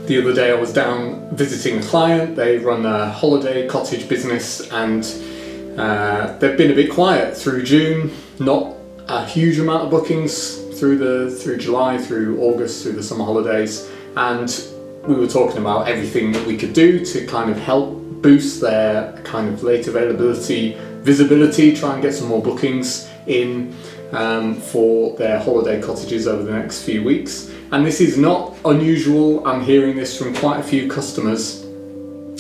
The other day I was down visiting a client. They run a holiday cottage business, and they've been a bit quiet through June. Not a huge amount of bookings through July, through August, through the summer holidays, and we were talking about everything that we could do to kind of help boost their kind of late availability, visibility, try and get some more bookings in for their holiday cottages over the next few weeks. And this is not unusual. I'm hearing this from quite a few customers,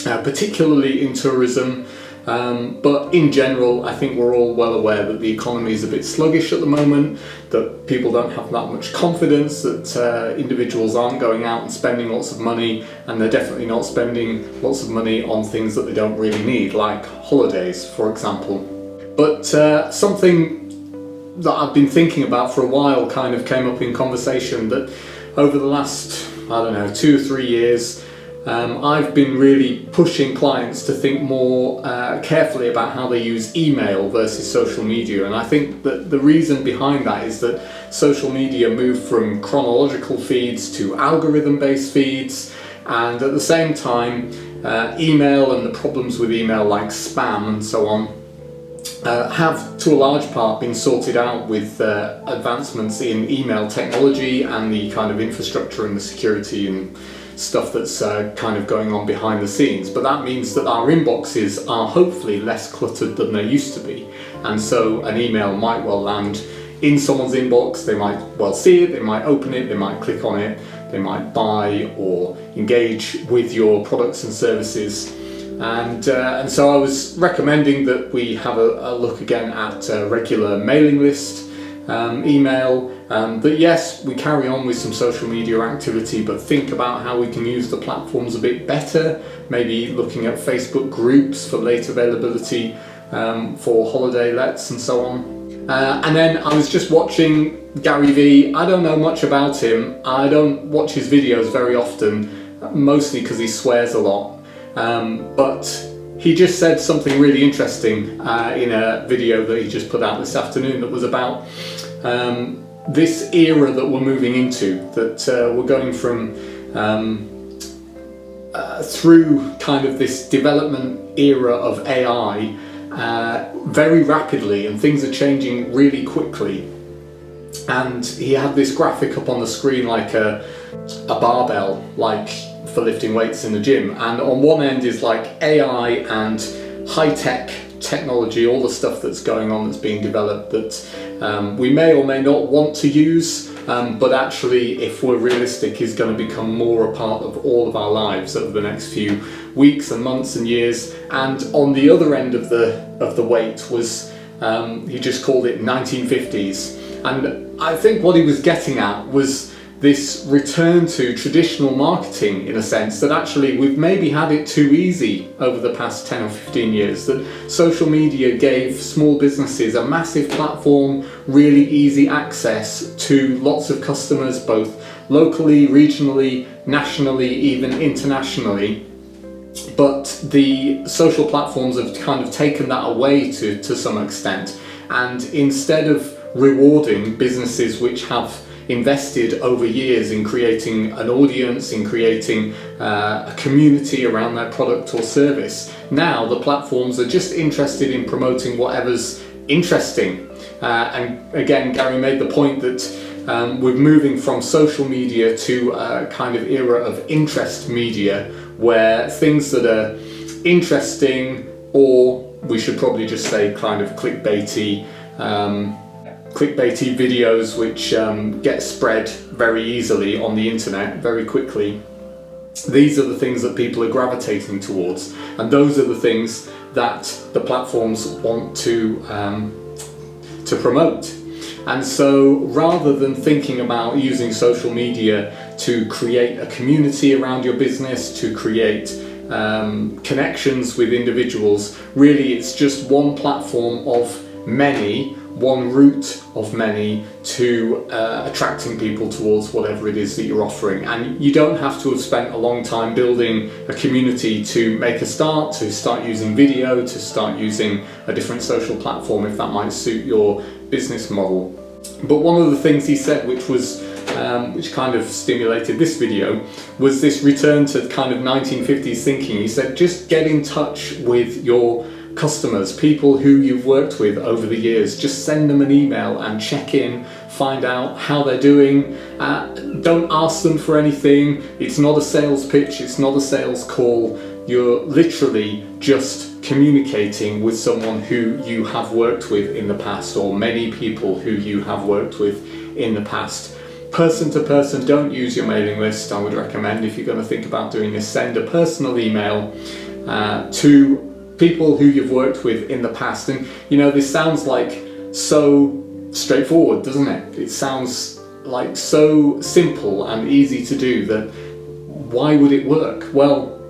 particularly in tourism. But in general, I think we're all well aware that the economy is a bit sluggish at the moment, that people don't have that much confidence, that individuals aren't going out and spending lots of money, and they're definitely not spending lots of money on things that they don't really need, like holidays, for example. But something that I've been thinking about for a while kind of came up in conversation, that over the last, 2 or 3 years, I've been really pushing clients to think more carefully about how they use email versus social media. And I think that the reason behind that is that social media moved from chronological feeds to algorithm-based feeds, and at the same time, email and the problems with email like spam and so on have to a large part been sorted out with advancements in email technology and the kind of infrastructure and the security and stuff that's kind of going on behind the scenes. But that means that our inboxes are hopefully less cluttered than they used to be, and so an email might well land in someone's inbox. They might well see it, they might open it, they might click on it, they might buy or engage with your products and services. And so I was recommending that we have a look again at regular mailing list email. That yes, we carry on with some social media activity, but think about how we can use the platforms a bit better, maybe looking at Facebook groups for late availability for holiday lets and so on. And then I was just watching GaryVee. I don't know much about him. I don't watch his videos very often, mostly because he swears a lot. But he just said something really interesting in a video that he just put out this afternoon that was about this era that we're moving into, that we're going from through kind of this development era of AI very rapidly, and things are changing really quickly. And he had this graphic up on the screen like a barbell, like for lifting weights in the gym, and on one end is like AI and high-tech technology, all the stuff that's going on, that's being developed, that we may or may not want to use, but actually, if we're realistic, is going to become more a part of all of our lives over the next few weeks and months and years. And on the other end of the weight was, he just called it 1950s. And I think what he was getting at was this return to traditional marketing, in a sense, that actually we've maybe had it too easy over the past 10 or 15 years, that social media gave small businesses a massive platform, really easy access to lots of customers, both locally, regionally, nationally, even internationally. But the social platforms have kind of taken that away to some extent, and instead of rewarding businesses which have invested over years in creating an audience, in creating a community around their product or service, now the platforms are just interested in promoting whatever's interesting. And again, Gary made the point that we're moving from social media to a kind of era of interest media, where things that are interesting, or we should probably just say kind of clickbaity videos which get spread very easily on the internet very quickly. These are the things that people are gravitating towards, and those are the things that the platforms want to promote. And so rather than thinking about using social media to create a community around your business, to create connections with individuals, really it's just one platform of many, one route of many to attracting people towards whatever it is that you're offering. And you don't have to have spent a long time building a community to make a start, to start using video, to start using a different social platform if that might suit your business model. But one of the things he said, which was which kind of stimulated this video, was this return to kind of 1950s thinking. He said, just get in touch with your customers, people who you've worked with over the years. Just send them an email and check in, find out how they're doing. Don't ask them for anything. It's not a sales pitch, it's not a sales call. You're literally just communicating with someone who you have worked with in the past, or many people who you have worked with in the past. Person to person, don't use your mailing list. I would recommend, if you're going to think about doing this, send a personal email to people who you've worked with in the past. And you know, this sounds like so straightforward, doesn't it? It sounds like so simple and easy to do that why would it work? Well,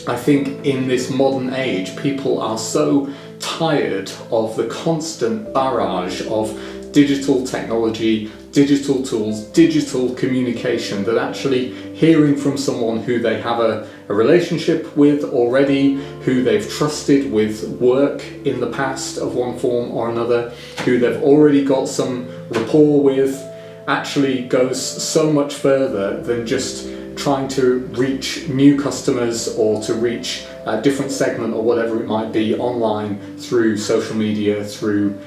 I think in this modern age, people are so tired of the constant barrage of digital technology, digital tools, digital communication, that actually hearing from someone who they have a relationship with already, who they've trusted with work in the past of one form or another, who they've already got some rapport with, actually goes so much further than just trying to reach new customers or to reach a different segment or whatever it might be online through social media, through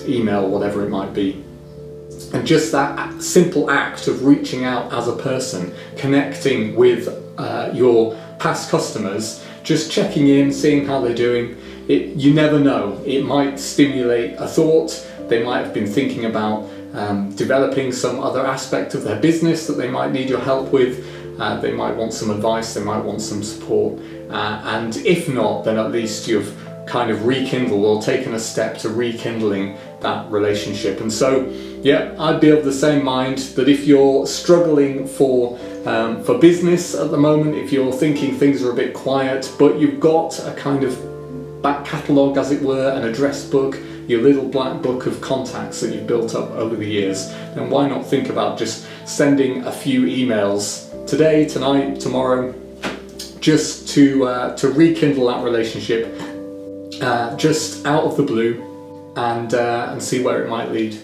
email, whatever it might be. And just that simple act of reaching out as a person, connecting with your past customers, just checking in, seeing how they're doing, you never know. It might stimulate a thought. They might have been thinking about developing some other aspect of their business that they might need your help with. They might want some advice, they might want some support. And if not, then at least you've kind of rekindled or taken a step to rekindling that relationship. And so, yeah, I'd be of the same mind that if you're struggling for business at the moment, if you're thinking things are a bit quiet, but you've got a kind of back catalogue, as it were, an address book, your little black book of contacts that you've built up over the years, then why not think about just sending a few emails today, tonight, tomorrow, just to rekindle that relationship, just out of the blue, and see where it might lead.